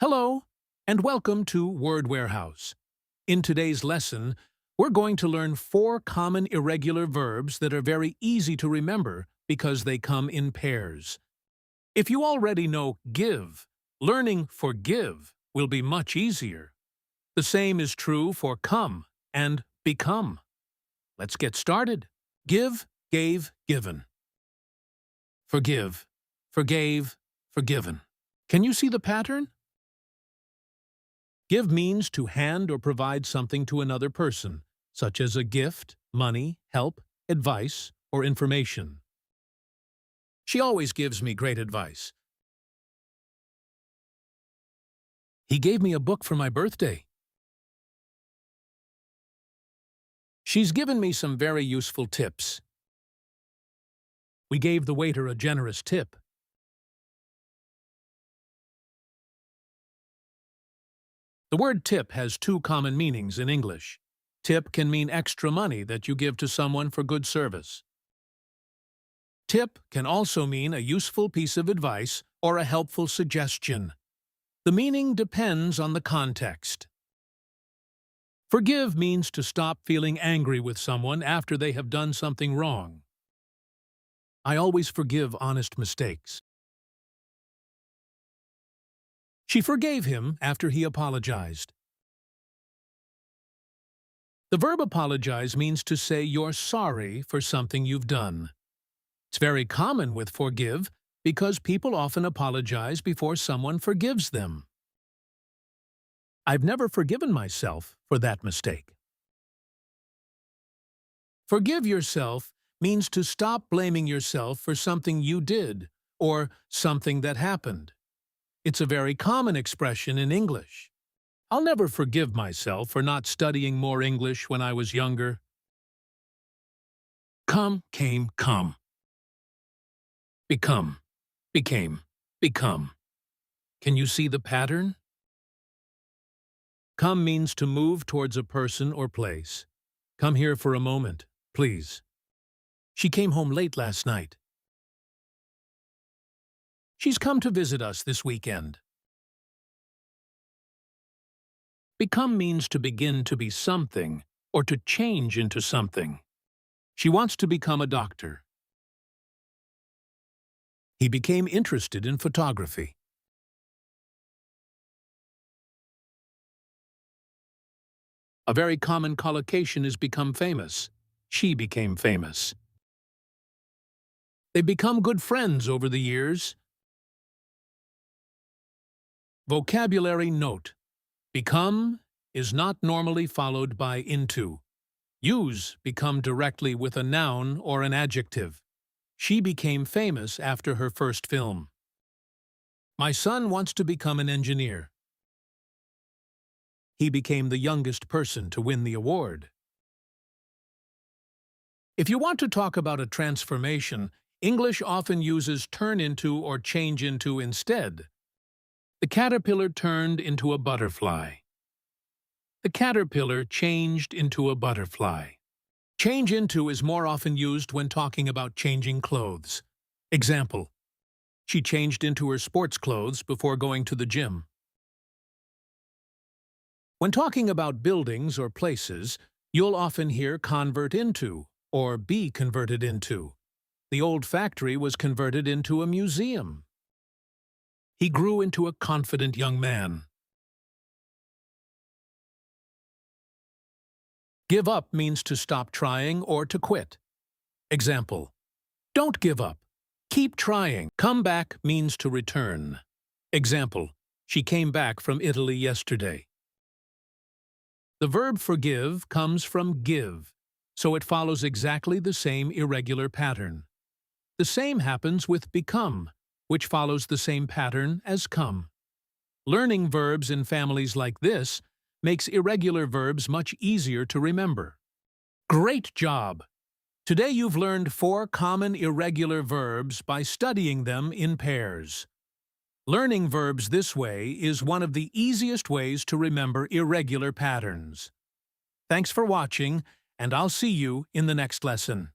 Hello, and welcome to Word Warehouse. In today's lesson, we're going to learn 4 common irregular verbs that are very easy to remember because they come in pairs. If you already know give, learning forgive will be much easier. The same is true for come and become. Let's get started. Give, gave, given. Forgive, forgave, forgiven. Can you see the pattern? Give means to hand or provide something to another person, such as a gift, money, help, advice, or information. She always gives me great advice. He gave me a book for my birthday. She's given me some very useful tips. We gave the waiter a generous tip. The word tip has 2 common meanings in English. Tip can mean extra money that you give to someone for good service. Tip can also mean a useful piece of advice or a helpful suggestion. The meaning depends on the context. Forgive means to stop feeling angry with someone after they have done something wrong. I always forgive honest mistakes. She forgave him after he apologized. The verb apologize means to say you're sorry for something you've done. It's very common with forgive because people often apologize before someone forgives them. I've never forgiven myself for that mistake. Forgive yourself means to stop blaming yourself for something you did or something that happened. It's a very common expression in English. I'll never forgive myself for not studying more English when I was younger. Come, came, come. Become, became, become. Can you see the pattern? Come means to move towards a person or place. Come here for a moment, please. She came home late last night. She's come to visit us this weekend. Become means to begin to be something or to change into something. She wants to become a doctor. He became interested in photography. A very common collocation is become famous. She became famous. They've become good friends over the years. Vocabulary note. Become is not normally followed by into. Use become directly with a noun or an adjective. She became famous after her first film. My son wants to become an engineer. He became the youngest person to win the award. If you want to talk about a transformation, English often uses turn into or change into instead. The caterpillar turned into a butterfly. The caterpillar changed into a butterfly. Change into is more often used when talking about changing clothes. Example: she changed into her sports clothes before going to the gym. When talking about buildings or places, you'll often hear convert into or be converted into. The old factory was converted into a museum. He grew into a confident young man. Give up means to stop trying or to quit. Example: don't give up. Keep trying. Come back means to return. Example: she came back from Italy yesterday. The verb forgive comes from give, so it follows exactly the same irregular pattern. The same happens with become, which follows the same pattern as come. Learning verbs in families like this makes irregular verbs much easier to remember. Great job! Today you've learned 4 common irregular verbs by studying them in pairs. Learning verbs this way is one of the easiest ways to remember irregular patterns. Thanks for watching, and I'll see you in the next lesson.